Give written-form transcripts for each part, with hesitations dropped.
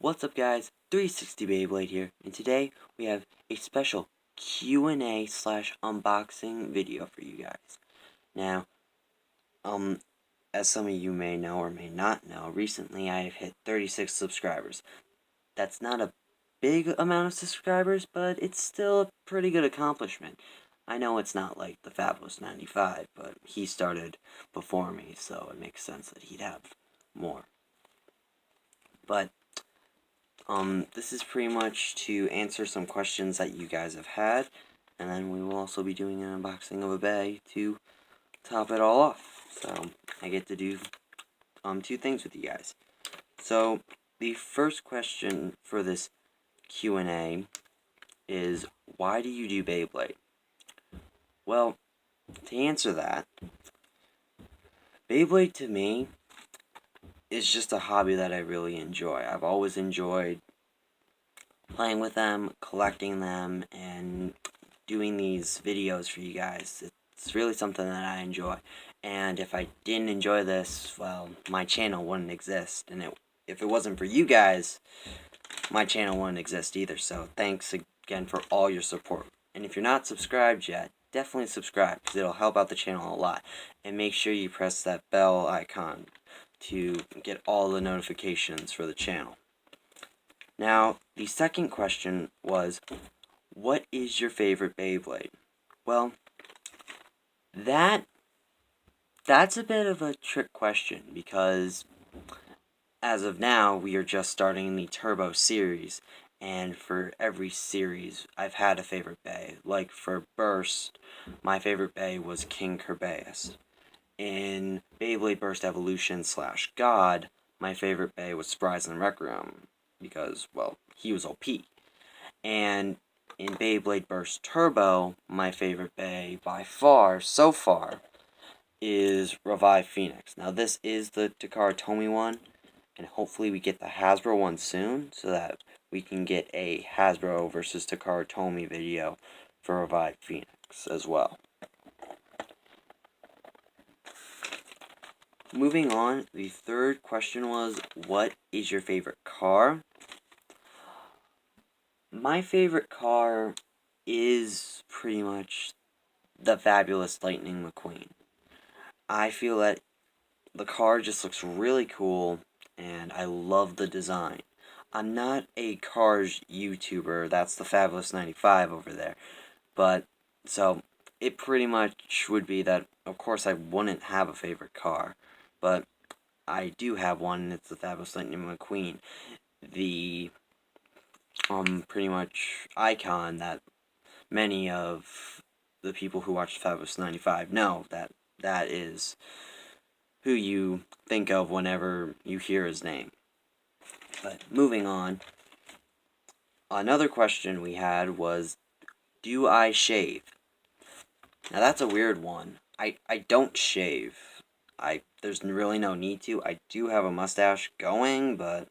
What's up guys, 360 Beyblade here, and today we have a special Q&A slash unboxing video for you guys. Now, as some of you may know or may not know, recently I have hit 36 subscribers. That's not a big amount of subscribers, but it's still a pretty good accomplishment. I know it's not like the Fabulous 95, but he started before me, so it makes sense that he'd have more. But this is pretty much to answer some questions that you guys have had, and then we will also be doing an unboxing of a bay to top it all off. So, I get to do two things with you guys. So, the first question for this Q&A is, why do you do Beyblade? Well, to answer that, Beyblade to me is just a hobby that I really enjoy. I've always enjoyed playing with them, collecting them, and doing these videos for you guys. It's really something that I enjoy. And if I didn't enjoy this, well, my channel wouldn't exist. And if it wasn't for you guys, my channel wouldn't exist either. So thanks again for all your support. And if you're not subscribed yet, definitely subscribe, because it'll help out the channel a lot. And make sure you press that bell icon to get all the notifications for the channel. Now, the second question was, what is your favorite Beyblade? Well, that's a bit of a trick question, because as of now, we are just starting the Turbo series, and for every series, I've had a favorite bay. Like for Burst, my favorite bay was King Kerbeus. In Beyblade Burst Evolution / God, my favorite bay was Spryzen Requiem, because, well, he was OP. And in Beyblade Burst Turbo, my favorite bay by far, so far, is Revive Phoenix. Now this is the Takara Tomy one, and hopefully we get the Hasbro one soon, so that we can get a Hasbro versus Takara Tomy video for Revive Phoenix as well. Moving on, the third question was, what is your favorite car? My favorite car is pretty much the Fabulous Lightning McQueen. I feel that the car just looks really cool, and I love the design. I'm not a cars YouTuber, that's the Fabulous 95 over there, but, so, it pretty much would be that, of course I wouldn't have a favorite car, but I do have one, and it's the Fabulous Lightning McQueen. The pretty much icon that many of the people who watch Fabulous 95 know that is who you think of whenever you hear his name. But moving on, another question we had was, do I shave? Now that's a weird one. I don't shave. There's really no need to. I do have a mustache going, but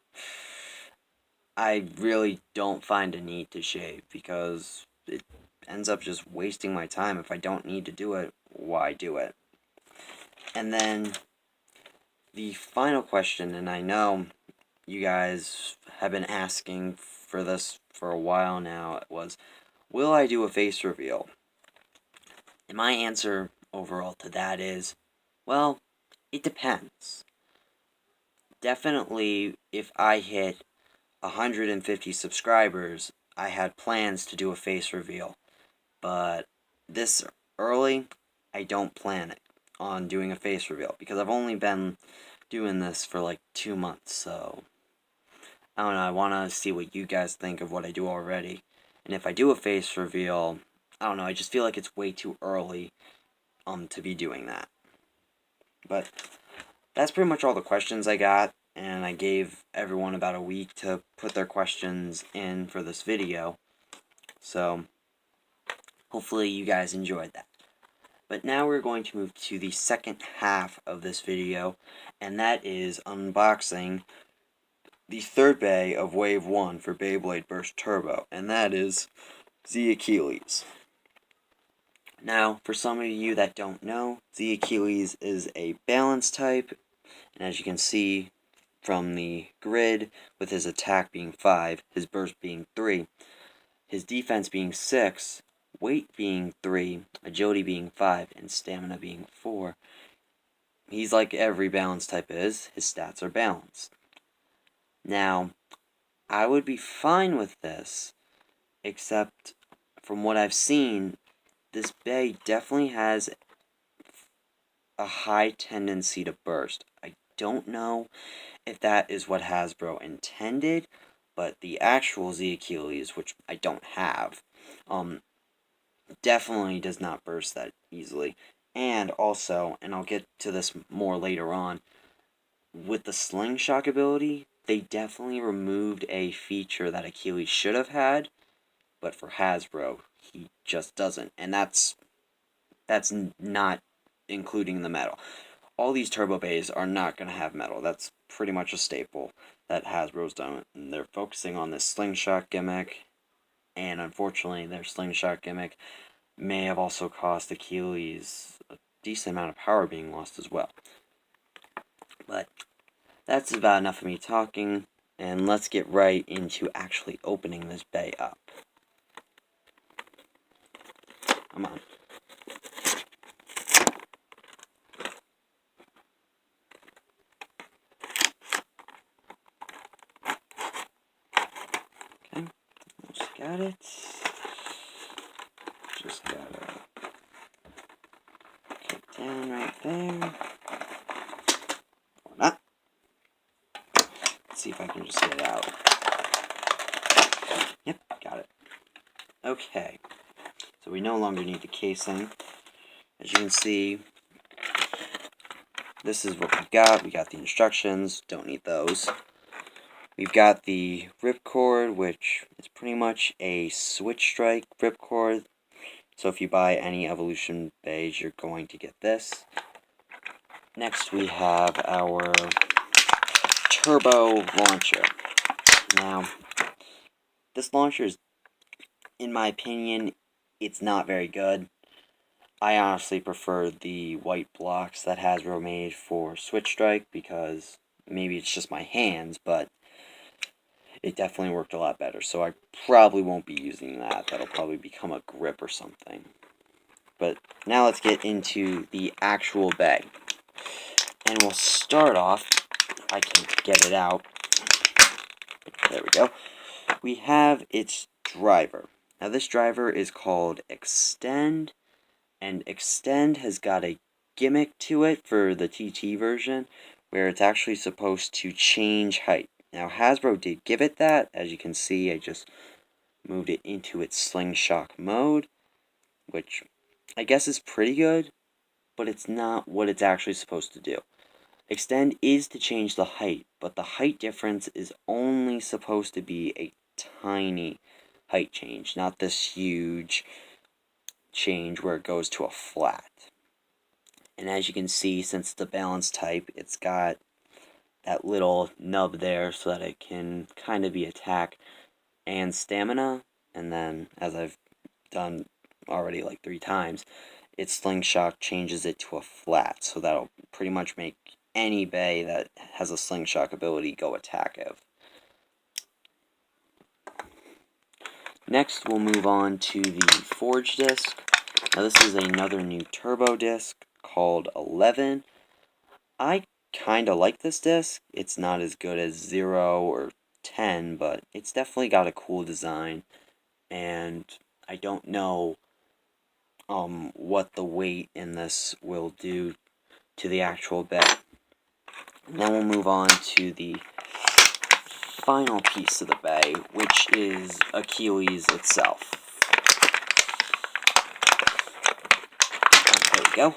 I really don't find a need to shave, because it ends up just wasting my time. If I don't need to do it, why do it? And then the final question, and I know you guys have been asking for this for a while now, was, will I do a face reveal? And my answer overall to that is, well, it depends. Definitely, if I hit 150 subscribers, I had plans to do a face reveal. But this early, I don't plan it on doing a face reveal, because I've only been doing this for like 2 months, so I don't know, I want to see what you guys think of what I do already. And if I do a face reveal, I don't know, I just feel like it's way too early to be doing that. But that's pretty much all the questions I got, and I gave everyone about a week to put their questions in for this video. So hopefully you guys enjoyed that. But now we're going to move to the second half of this video, and that is unboxing the third bay of Wave 1 for Beyblade Burst Turbo, and that is Z-achilles. Now, for some of you that don't know, Z-achilles is a balance type, and as you can see, from the grid, with his attack being 5, his burst being 3, his defense being 6, weight being 3, agility being 5, and stamina being 4. He's like every balance type is. His stats are balanced. Now, I would be fine with this, except from what I've seen, this bay definitely has a high tendency to burst. I don't know if that is what Hasbro intended, but the actual Z-achilles, which I don't have, definitely does not burst that easily. And also, and I'll get to this more later on, with the slingshot ability, they definitely removed a feature that Achilles should have had, but for Hasbro, he just doesn't. And that's not including the metal. All these turbo bays are not going to have metal. That's pretty much a staple that Hasbro's done. And they're focusing on this slingshot gimmick, and unfortunately, their slingshot gimmick may have also cost Achilles a decent amount of power being lost as well. But that's about enough of me talking, and let's get right into actually opening this bay up. Come on. Okay, just got it. Just gotta put it down right there. Or not. Let's see if I can just get it out. Yep, got it. Okay, so we no longer need the casing. As you can see, this is what we got. We got the instructions, don't need those. We've got the ripcord, which is pretty much a switch strike ripcord. So if you buy any Evolution bays, you're going to get this. Next we have our turbo launcher. Now, this launcher is, in my opinion, it's not very good. I honestly prefer the white blocks that Hasbro made for Switch Strike, because maybe it's just my hands, but it definitely worked a lot better. So I probably won't be using that. That'll probably become a grip or something. But now let's get into the actual bay. And we'll start off, I can get it out. There we go. We have its driver. Now this driver is called Extend, and Extend has got a gimmick to it for the TT version, where it's actually supposed to change height. Now Hasbro did give it that. As you can see, I just moved it into its slingshot mode, which I guess is pretty good, but it's not what it's actually supposed to do. Extend is to change the height, but the height difference is only supposed to be a tiny height change, not this huge change where it goes to a flat. And as you can see, since it's a balance type, it's got that little nub there so that it can kind of be attack and stamina. And then, as I've done already like 3 times, its slingshot changes it to a flat, so that'll pretty much make any bay that has a slingshot ability go attackive. Next, we'll move on to the Forge disc. Now this is another new turbo disc called 11. I kind of like this disc. It's not as good as 0 or 10, but it's definitely got a cool design. And I don't know what the weight in this will do to the actual bay. And then we'll move on to the final piece of the bay, which is Achilles itself. There we go.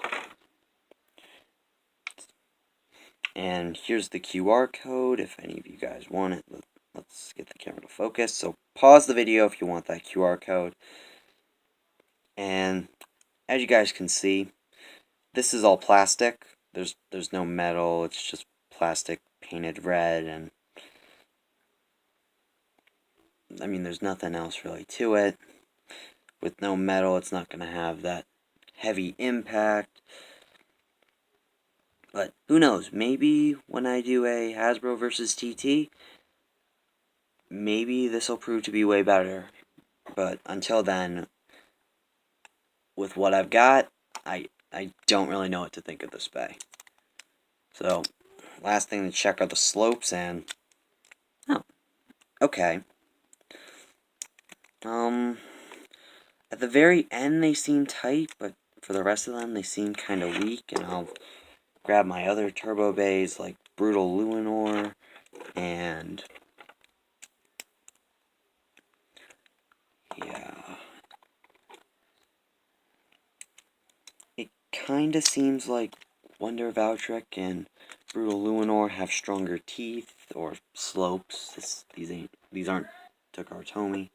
And here's the QR code if any of you guys want it. Let's get the camera to focus. So pause the video if you want that QR code. And as you guys can see, this is all plastic. There's no metal. It's just plastic painted red, and I mean, there's nothing else really to it. With no metal, it's not going to have that heavy impact. But who knows, maybe when I do a Hasbro versus TT, maybe this will prove to be way better. But until then, with what I've got, I don't really know what to think of this bay. So, last thing to check are the slopes, and oh, okay. At the very end they seem tight, but for the rest of them they seem kind of weak, and I'll grab my other turbo bays like Brutal Luinor and yeah. It kinda seems like Wonder Valtryek and Brutal Luinor have stronger teeth or slopes. These aren't Takartomi.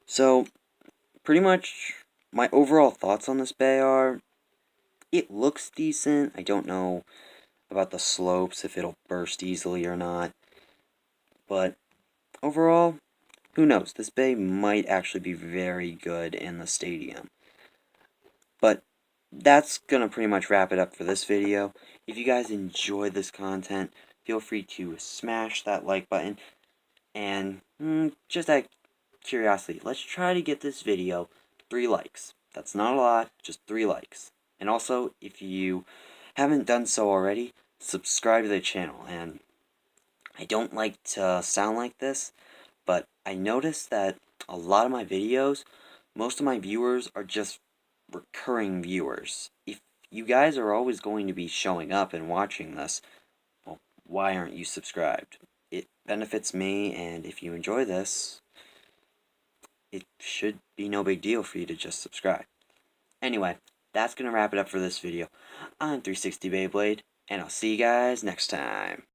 So pretty much my overall thoughts on this bay are it looks decent. I don't know about the slopes, if it'll burst easily or not. But overall, who knows? This bay might actually be very good in the stadium. But that's going to pretty much wrap it up for this video. If you guys enjoyed this content, feel free to smash that like button. And just out of curiosity, let's try to get this video 3 likes. That's not a lot, just 3 likes. And also, if you haven't done so already, subscribe to the channel. And I don't like to sound like this, but I noticed that a lot of my videos, most of my viewers are just recurring viewers. If you guys are always going to be showing up and watching this, well, why aren't you subscribed? It benefits me, and if you enjoy this, it should be no big deal for you to just subscribe. Anyway, that's going to wrap it up for this video. I'm 360 Beyblade, and I'll see you guys next time.